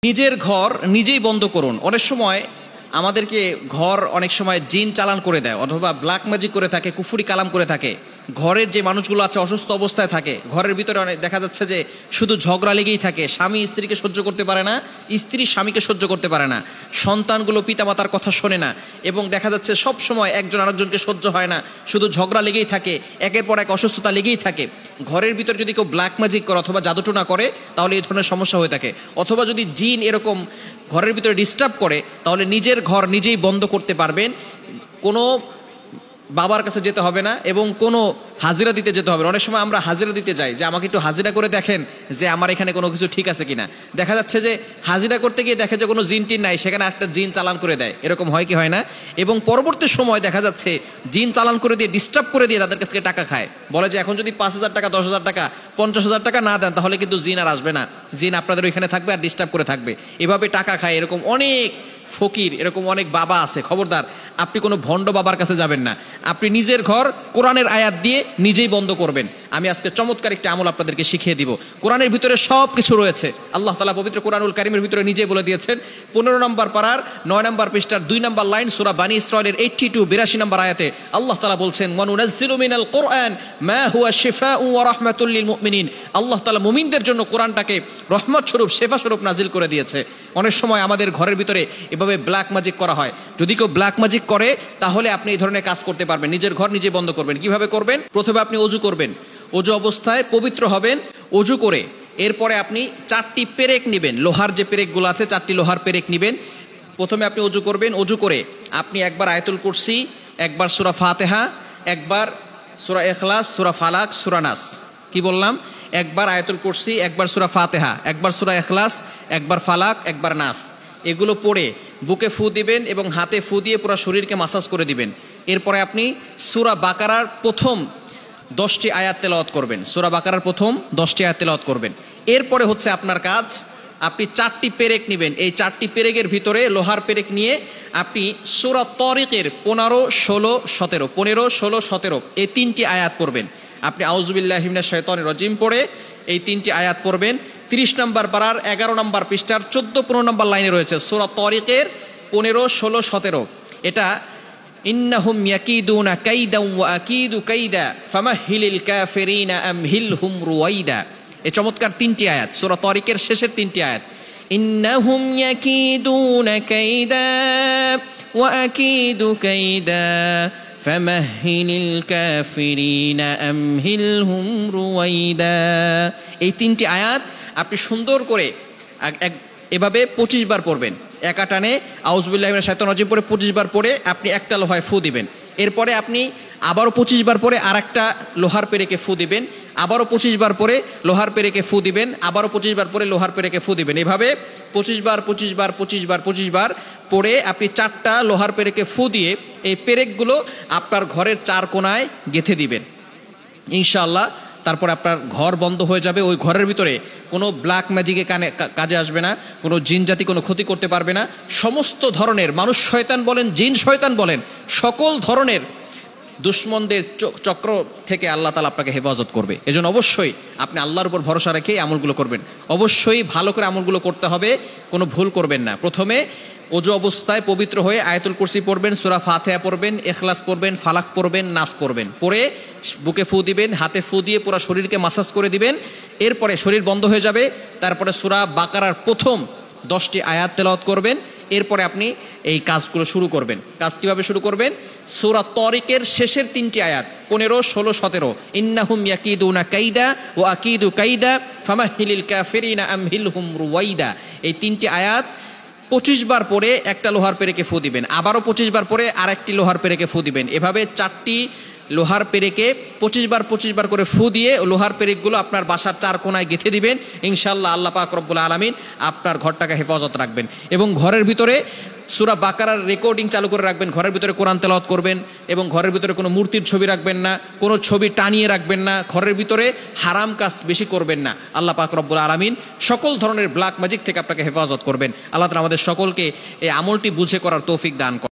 নিজের ঘর নিজেই বন্ধ করুন। অনেক সময় আমাদেরকে ঘর অনেক সময় জিন চালান করে দেয়, অথবা ব্ল্যাক ম্যাজিক করে থাকে, কুফুরি কালাম করে থাকে। ঘরের যে মানুষগুলো আছে অসুস্থ অবস্থায় থাকে, ঘরের ভিতরে অনেক দেখা যাচ্ছে যে শুধু ঝগড়া লেগেই থাকে। স্বামী স্ত্রীকে সহ্য করতে পারে না, স্ত্রী স্বামীকে সহ্য করতে পারে না, সন্তানগুলো পিতামাতার কথা শোনে না, এবং দেখা যাচ্ছে সব সময় একজন আরেকজনকে সহ্য হয় না, শুধু ঝগড়া লেগেই থাকে, একের পর এক অসুস্থতা লেগেই থাকে। ঘরের ভিতরে যদি কেউ ব্ল্যাক ম্যাজিক করে অথবা জাদুটোনা করে তাহলে এই ধরনের সমস্যা হয়ে থাকে। অথবা যদি জিন এরকম ঘরের ভিতরে ডিস্টার্ব করে তাহলে নিজের ঘর নিজেই বন্ধ করতে পারবেন। কোনো বাবার কাছে যেতে হবে না এবং কোনো হাজিরা দিতে যেতে হবে না। অনেক সময় আমরা হাজিরা দিতে যাই যে আমাকে একটু হাজিরা করে দেখেন যে আমার এখানে কোনো কিছু ঠিক আছে কিনা। দেখা যাচ্ছে যে হাজিরা করতে গিয়ে দেখে যে কোনো জিন টিন নাই, সেখানে একটা জিন চালান করে দেয়। এরকম হয় কি হয় না? এবং পরবর্তী সময় দেখা যাচ্ছে জিন চালান করে দিয়ে ডিস্টার্ব করে দিয়ে তাদের কাছ থেকে টাকা খায়। বলে যে এখন যদি 5,000 টাকা, 10,000 টাকা, 50,000 টাকা না দেন তাহলে কিন্তু জিন আর আসবে না, জিন আপনাদের ওইখানে থাকবে আর ডিস্টার্ব করে থাকবে। এভাবে টাকা খায়। এরকম অনেক ফকির, এরকম অনেক বাবা আছে। খবরদার, আপনি কোনো ভণ্ড বাবার কাছে যাবেন না। আপনি নিজের ঘর কোরআনের আয়াত দিয়ে নিজেই বন্ধ করবেন। আমি আজকে চমৎকার একটি আমল আপনাদেরকে শিখিয়ে দিব। কোরআনের ভিতরে সব কিছু রয়েছে। আল্লাহ তাআলা পবিত্র কোরআনুল কারীমের ভিতরে নিজেই বলে দিয়েছেন। 15 নম্বর পারার 9 নম্বর পৃষ্ঠার 2 নম্বর লাইন, সূরা বানী ইসরাঈলের 82 নম্বর আয়াতে আল্লাহ তাআলা বলছেন, ওয়া নুনাজ্জিলু মিনাল কুরআন মা হুয়া শিফাউ ওয়া রাহমাতুল লিল মুমিনিন। আল্লাহ তাআলা মুমিনদের জন্য কোরআনটাকে রহমত স্বরূপ, শেফা স্বরূপ নাজিল করে দিয়েছে। অনেক সময় আমাদের ঘরের ভিতরে এভাবে ব্ল্যাক ম্যাজিক করা হয়। যদি কেউ ব্ল্যাক ম্যাজিক করে তাহলে আপনি এই ধরনের কাজ করতে পারবেন। নিজের ঘর নিজে বন্ধ করবেন। কিভাবে করবেন? প্রথমে আপনি ওযু করবেন, ওযু অবস্থায় পবিত্র হবেন। ওযু করে এরপরে আপনি 4টি পেরেক নেবেন, লোহার যে পেরেকগুলো আছে 4টি লোহার পেরেক নেবেন। প্রথমে আপনি ওযু করবেন। ওযু করে আপনি একবার আয়াতুল কুরসি, একবার সূরা ফাতিহা, একবার সূরা ইখলাস, সূরা ফালাক, সূরা নাস। কি বললাম? একবার আয়াতুল কুরসি, একবার সূরা ফাতিহা, একবার সূরা ইখলাস, একবার ফালাক, একবার নাস। এগুলো পড়ে বুকে ফু দিবেন এবং হাতে ফু দিয়ে পুরো শরীরকে মাসাজ করে দিবেন। এরপরে আপনি সূরা বাকারার প্রথম 10টি আয়াত তেলাওয়াত করবেন। সূরা বাকারার প্রথম 10টি আয়াত তেলাওয়াত করবেন। এরপরে হচ্ছে আপনার কাজ, আপনি 4টি পেরেক নেবেন। এই 4টি পেরেকের ভিতরে লোহার পেরেক নিয়ে আপনি সূরা তারিকের 15, 16, 17, 15, 16, 17 এই 3টি আয়াত পড়বেন। আপনি আউযু বিল্লাহি মিনাশ শাইতানির রাজিম পড়ে এই 3টি আয়াত পড়বেন। 30 নম্বর পারার 11 নম্বর পৃষ্ঠার 14-15 নম্বর লাইনে রয়েছে সূরা তারিকের 15, 16, 17। এটা ইন্নাহুম ইয়াকিদুনা কাইদান ওয়া আকিদু কাইদা ফামাহহিলিল কাফিরিনা আমহিলহুম রুওয়াইদা। এই চমৎকার 3টি আয়াত, সূরা তারিকের শেষের 3টি আয়াত। ইন্নাহুম ইয়াকিদুনা কাইদা ওয়া আকিদু কাইদা ফামাহহিলিল কাফিরিনা আমহিলহুম রুওয়াইদা। এই 3টি আয়াত আপনি সুন্দর করে এভাবে 25 বার পড়বেন। একা টানে আউযু বিল্লাহি মিনাশ শাইতানির রাজিম পড়ে 25 বার পড়ে আপনি একটা লোহায় ফু দিবেন। এরপরে আপনি আবারও 25 বার পরে আরেকটা লোহার পেরেকে ফু দিবেন। আবারও 25 বার পরে লোহার পেরেকে ফু দিবেন। আবারও 25 বার পরে লোহার পেরেকে ফু দিবেন। এভাবে 25 বার 25 বার 25 বার 25 বার পরে আপনি 4টা লোহার পেরেকে ফু দিয়ে এই পেরেকগুলো আপনার ঘরের 4 কোণায় গেঁথে দিবেন ইনশাআল্লাহ। তারপর আপনার ঘর বন্ধ হয়ে যাবে। ওই ঘরের ভিতরে কোনো ব্ল্যাক ম্যাজিকে কাজে আসবে না, কোনো জিন জাতি কোনো ক্ষতি করতে পারবে না। সমস্ত ধরনের মানুষ শয়তান বলেন, জিন শয়তান বলেন, সকল ধরনের দুশ্মনদের চক্র থেকে আল্লাহ তাআলা আপনাকে হেফাজত করবে। এজন্য অবশ্যই আপনি আল্লাহর উপর ভরসা রেখে আমলগুলো করবেন। অবশ্যই ভালো করে আমলগুলো করতে হবে, কোনো ভুল করবেন না। প্রথমে ওযু অবস্থায় পবিত্র হয়ে আয়াতুল কুরসি পড়বেন, সূরা ফাতিহা পড়বেন, ইখলাস পড়বেন, ফালাক পড়বেন, নাস পড়বেন। পড়ে বুকে ফু দিবেন, হাতে ফু দিয়ে পুরো শরীরকে মাসাজ করে দিবেন। এরপরে শরীর বন্ধ হয়ে যাবে। তারপরে সূরা বাকারার প্রথম 10টি আয়াত তেলাওয়াত করবেন। এরপরে আপনি এই কাজগুলো শুরু করবেন। কাজ কিভাবে শুরু করবেন? সূরা তারিকের শেষের 3টি আয়াত 15, 16, 17। ইন্নাহুম ইয়াকিদুনা কাইদা ওয়া আকিদু কাইদা ফামাহহিলিল কাফিরিনা আমহিলহুম রুওয়াইদা। এই 3টি আয়াত 25 বার পরে একটা লোহার পেরেকে ফু দিবেন। আবারও 25 বার পরে আরেকটি লোহার পেরেকে ফু দিবেন। এভাবে 4টি লোহার পেরেকে 25 বার করে ফু দিয়ে লোহার পেরেকগুলো আপনার বাসার 4 কোণায় গেঁথে দিবেন ইনশাআল্লাহ। আল্লাহ পাক রব্বুল আলামিন আপনার ঘরটাকে হেফাজত রাখবেন। এবং ঘরের ভিতরে সূরা বাকারার রেকর্ডিং চালু করে রাখবেন। ঘরের ভিতরে কোরআন তেলাওয়াত করবেন এবং ঘরের ভিতরে কোনো মূর্তির ছবি রাখবেন না, কোনো ছবি টানিয়ে রাখবেন না। ঘরের ভিতরে হারাম কাজ বেশি করবেন না। আল্লাহ পাক রব্বুল আলামিন সকল ধরনের ব্ল্যাক ম্যাজিক থেকে আপনাকে হেফাজত করবেন। আল্লাহ তাআলা আমাদের সকলকে এই আমলটি বুঝে করার তৌফিক দান করেন।